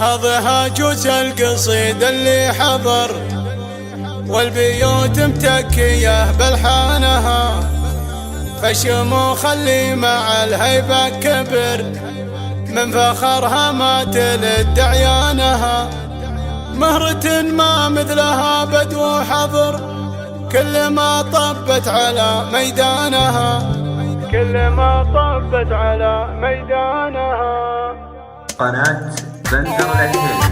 هذا جوز القصيد اللي حضر والبيوت متكية بلحانها، فالشموخ اللي مع الهيبة كبر من فخرها ما تلد عيانها. مهرة ما مثلها بدو حضر كل ما طبت على ميدانها، كل ما طبت على ميدانها. قناة بندر العتيبي.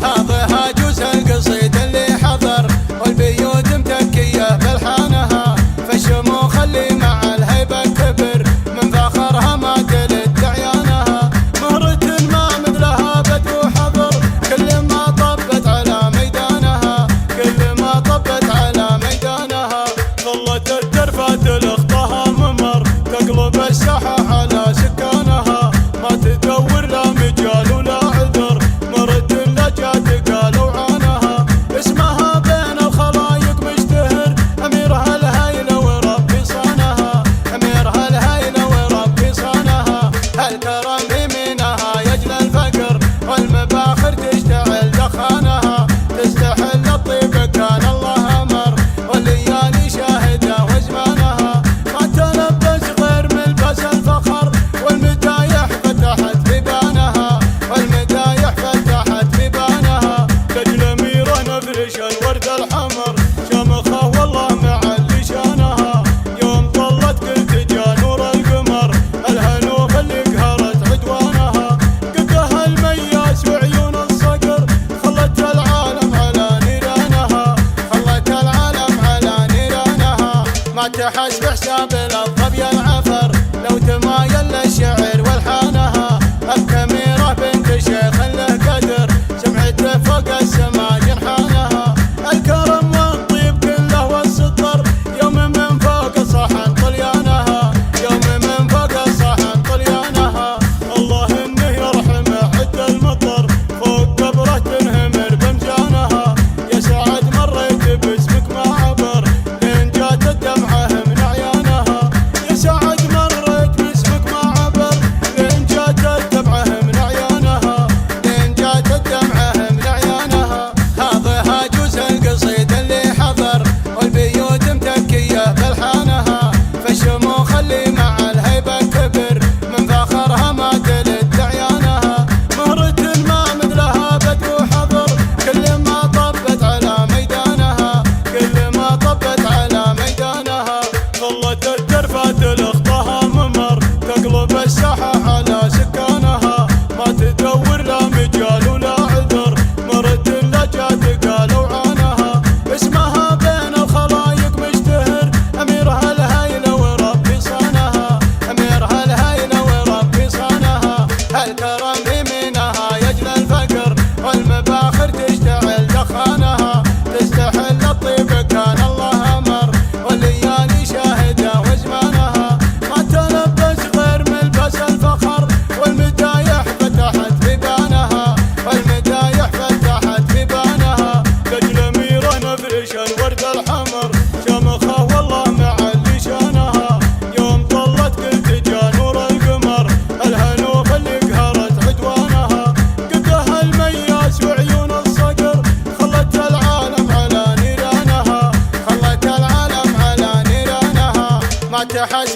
هذا جوز القصيد اللي حضر والبيوت متكية بلحانها، فالشموخ اللي مع الهيبة كبر من فخرها ما تلد عيانها. مهرة ما مثلها بدو حضر كل ما طبت على ميدانها، كل ما طبت على ميدانها. ظلت الترفات لخطها ممر تقلب الساحة على سكانها، ما تدور لا مجال ولا عذر، مرد لجات قالوا عنها. اسمها بين الخلايق مشتهر، أميرها الهيلة وربي صانها، أميرها الهيلة وربي صانها. هالكرم يمينها يجلى الفقر والمباخر تشتعل دخانها، تستحل الطيب كان الله أمر والليالي شاهدة وزمانها. ما تلبس غير ملبس الفخر والمدايح فتحت بيبانها، والمدايح فتحت بيبانها. لجل أميرة نفرش الورد الحمر شامخة والله مع اللي شانها. يوم طلت قلت جا نور القمر الهنوف اللي قهرت عدوانها. قدها المياس وعيون الصقر خلت العالم على نيرانها، خلت العالم على نيرانها. ما تحس بحساب الظبي العفر لو تمايل للشعر والحانها. الكميرة بنت شيخ له قدر سمعته فوق السما جنحانها. الكرم والطيب كله والسطر يوم من فوق صحن طليانها، يوم من فوق صحن طليانها. الله انه يرحمه عد المطر فوق قبره تنهمر بمجانها. يا سعد مريت باسمك ما عبر لين جات الدمعة من عيانها. يا سعد مريت باسمك ما عبر لين جات الدمعة من عيانها، لين جات الدمعة من عيانها. هذا جوز القصيد اللي حضر والبيوت متكية بلحانها، فالشموخ اللي مع الهيبة كبر من فخرها ما تلد عيانها. مهرة ما مثلها بدو حضر كل ما طبت على ميدانها، كل ما طبت على ميدانها. ظلت الترفات لخطها ممر تقلب الساحة على سكانها، ما تدور لا مجال ولا عذر، مرد لجات قالوا عنها. اسمها بين الخلايق مشتهر، أميرها الهيلة وربي صانها، أميرها الهيلة وربي صانها. هالكرم يمينها يجلى الفقر والمباخر تشتعل دخانها، تستحل الطيب كان الله أمر والليالي شاهدة وزمانها. ما تلبس غير ملبس الفخر والمدايح فتحت بيبانها، والمدايح فتحت بيبانها. لجل أميرة نفرش الورد الحمر شامخة والله مع اللي شانها. يوم طلت قلت جا نور القمر الهنوف اللي قهرت عدوانها. قدها المياس وعيون الصقر خلت العالم على نيرانها، خلت العالم على نيرانها. ما تحس